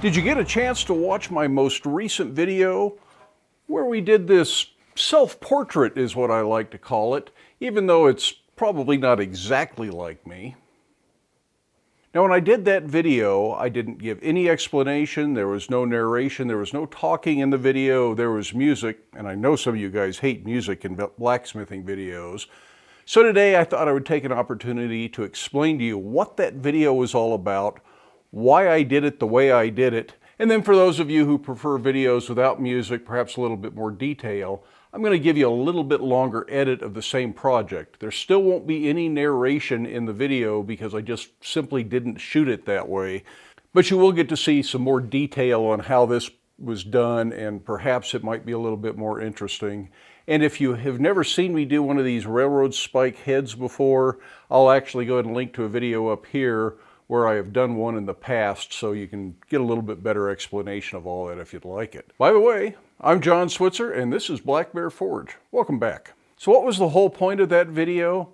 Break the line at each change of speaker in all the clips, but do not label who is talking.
Did you get a chance to watch my most recent video where we did this self-portrait is what I like to call it, even though it's probably not exactly like me. Now when I did that video, I didn't give any explanation, there was no narration, there was no talking in the video, there was music, and I know some of you guys hate music in blacksmithing videos. So today I thought I would take an opportunity to explain to you what that video was all about, why I did it the way I did it, and then for those of you who prefer videos without music, perhaps a little bit more detail, I'm going to give you a little bit longer edit of the same project. There still won't be any narration in the video because I just simply didn't shoot it that way, but you will get to see some more detail on how this was done, and perhaps it might be a little bit more interesting. And if you have never seen me do one of these railroad spike heads before, I'll actually go ahead and link to a video up here where I have done one in the past, so you can get a little bit better explanation of all that if you'd like it. By the way, I'm John Switzer, and this is Black Bear Forge. Welcome back. So what was the whole point of that video?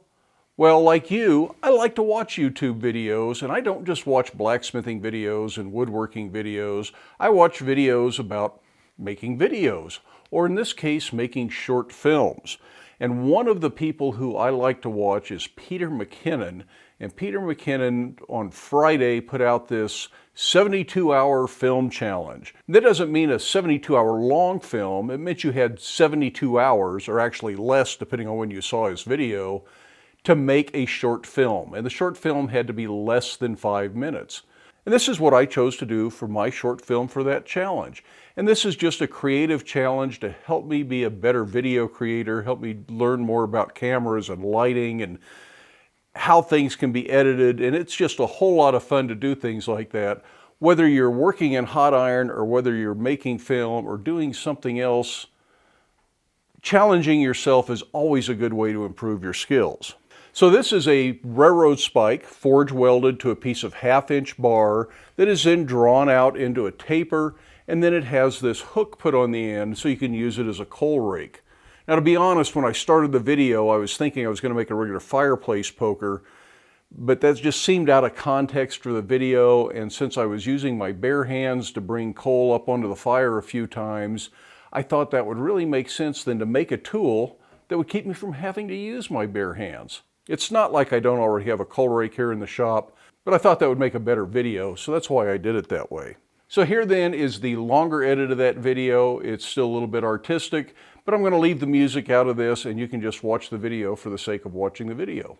Well, like you, I like to watch YouTube videos, and I don't just watch blacksmithing videos and woodworking videos. I watch videos about making videos, or in this case, making short films. And one of the people who I like to watch is Peter McKinnon. And Peter McKinnon on Friday put out this 72-hour film challenge. That doesn't mean a 72-hour long film. It meant you had 72 hours, or actually less depending on when you saw his video, to make a short film. And the short film had to be less than 5 minutes. And this is what I chose to do for my short film for that challenge. And this is just a creative challenge to help me be a better video creator, help me learn more about cameras and lighting and how things can be edited. And it's just a whole lot of fun to do things like that. Whether you're working in hot iron or whether you're making film or doing something else, challenging yourself is always a good way to improve your skills. So this is a railroad spike forge welded to a piece of 1/2-inch bar that is then drawn out into a taper, and then it has this hook put on the end so you can use it as a coal rake. Now to be honest, when I started the video I was thinking I was going to make a regular fireplace poker, but that just seemed out of context for the video, and since I was using my bare hands to bring coal up onto the fire a few times, I thought that would really make sense then to make a tool that would keep me from having to use my bare hands. It's not like I don't already have a coal rake here in the shop, but I thought that would make a better video, so that's why I did it that way. So here then is the longer edit of that video. It's still a little bit artistic, but I'm going to leave the music out of this and you can just watch the video for the sake of watching the video.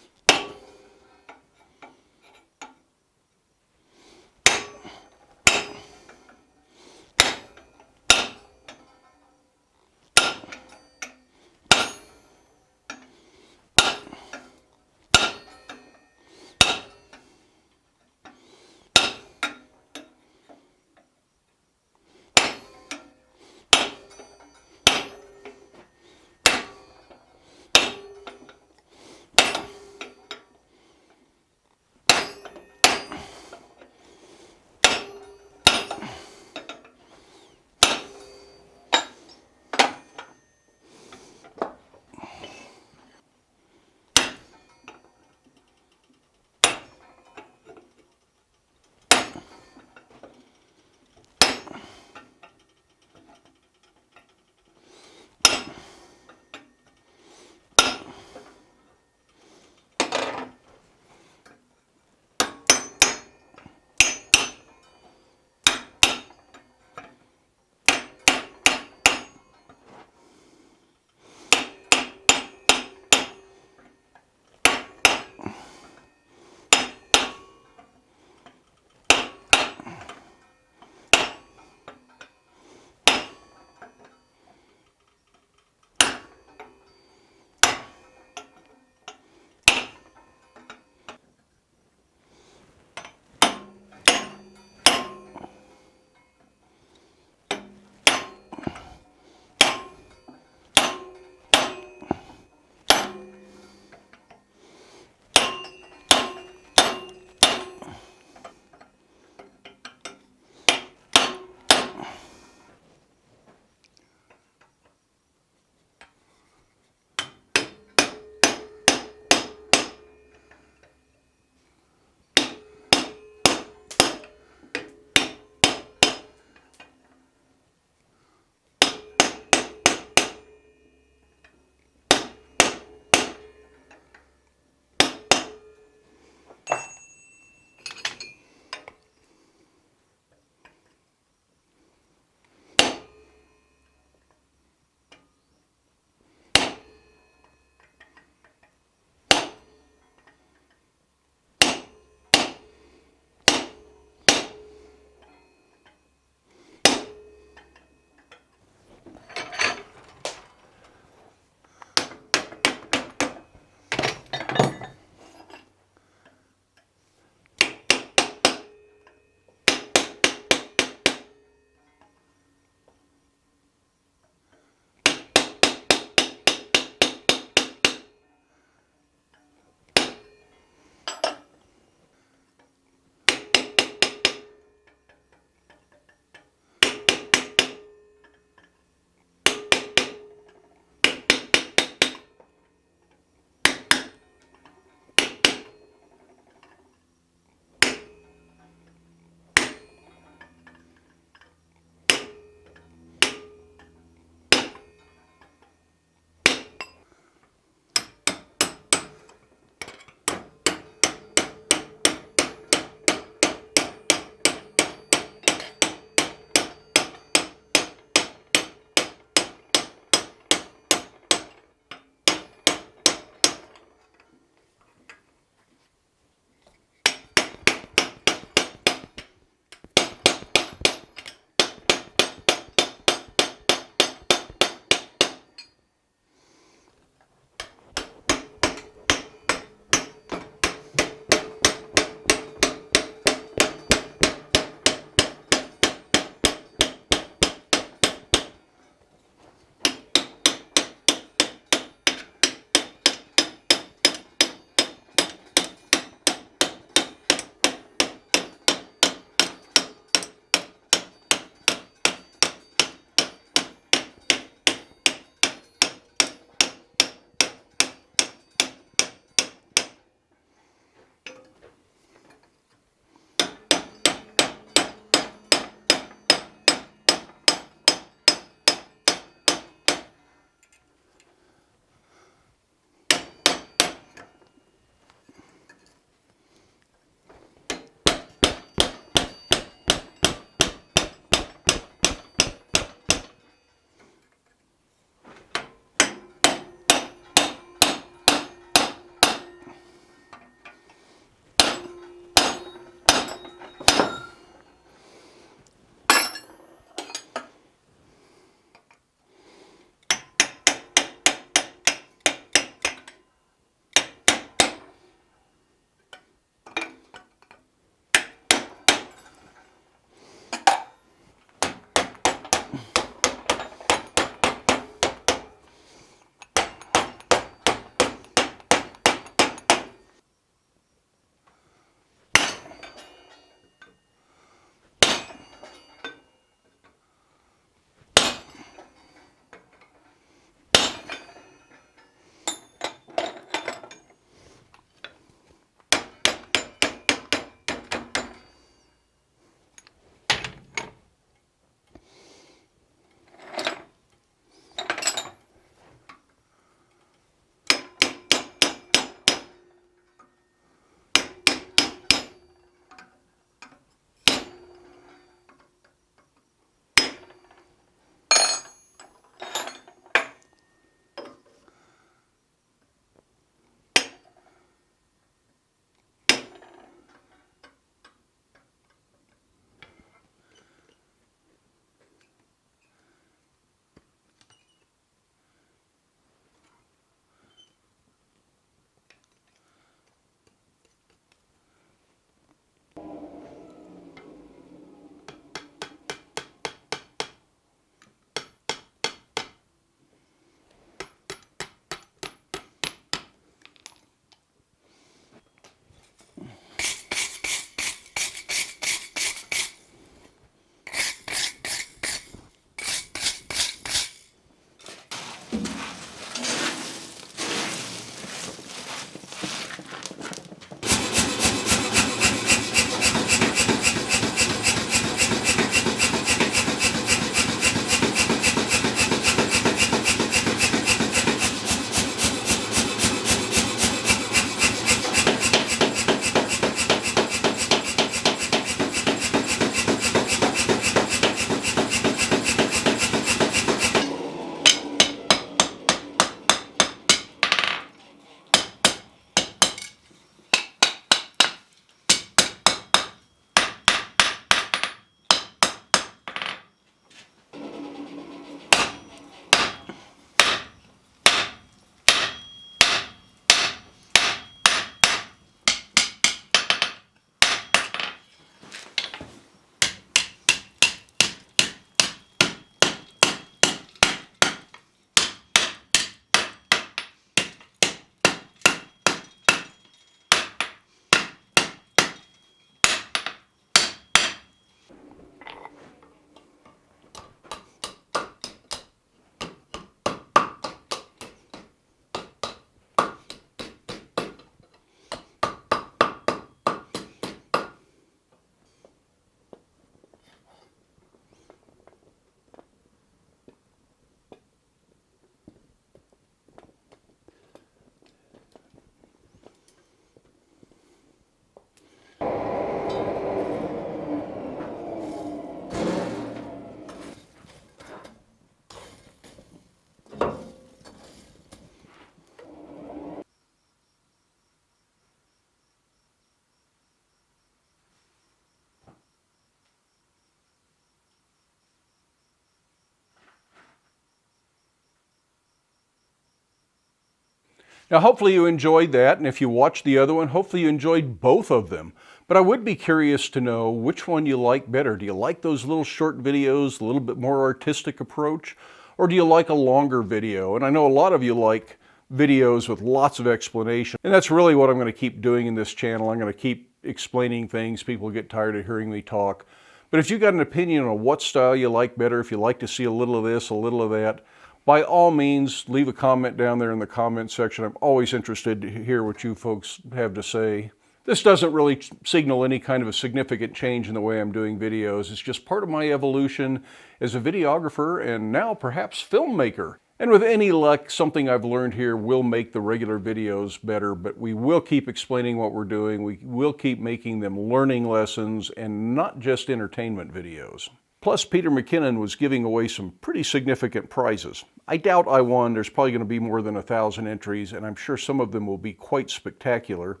Now, hopefully you enjoyed that, and if you watched the other one, hopefully you enjoyed both of them. But I would be curious to know which one you like better. Do you like those little short videos, a little bit more artistic approach, or do you like a longer video? And I know a lot of you like videos with lots of explanation, and that's really what I'm going to keep doing in this channel. I'm going to keep explaining things. People get tired of hearing me talk. But if you've got an opinion on what style you like better, if you like to see a little of this, a little of that, by all means, leave a comment down there in the comment section. I'm always interested to hear what you folks have to say. This doesn't really signal any kind of a significant change in the way I'm doing videos. It's just part of my evolution as a videographer and now perhaps filmmaker. And with any luck, something I've learned here will make the regular videos better, but we will keep explaining what we're doing. We will keep making them learning lessons and not just entertainment videos. Plus, Peter McKinnon was giving away some pretty significant prizes. I doubt I won. There's probably going to be more than 1,000 entries, and I'm sure some of them will be quite spectacular.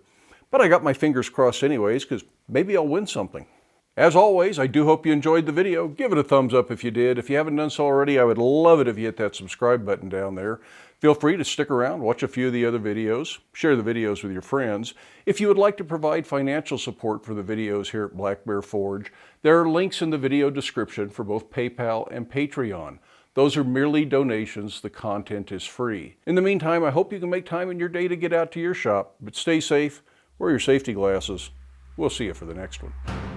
But I got my fingers crossed anyways, because maybe I'll win something. As always, I do hope you enjoyed the video. Give it a thumbs up if you did. If you haven't done so already, I would love it if you hit that subscribe button down there. Feel free to stick around, watch a few of the other videos, share the videos with your friends. If you would like to provide financial support for the videos here at Black Bear Forge, there are links in the video description for both PayPal and Patreon. Those are merely donations. The content is free. In the meantime, I hope you can make time in your day to get out to your shop, but stay safe, wear your safety glasses. We'll see you for the next one.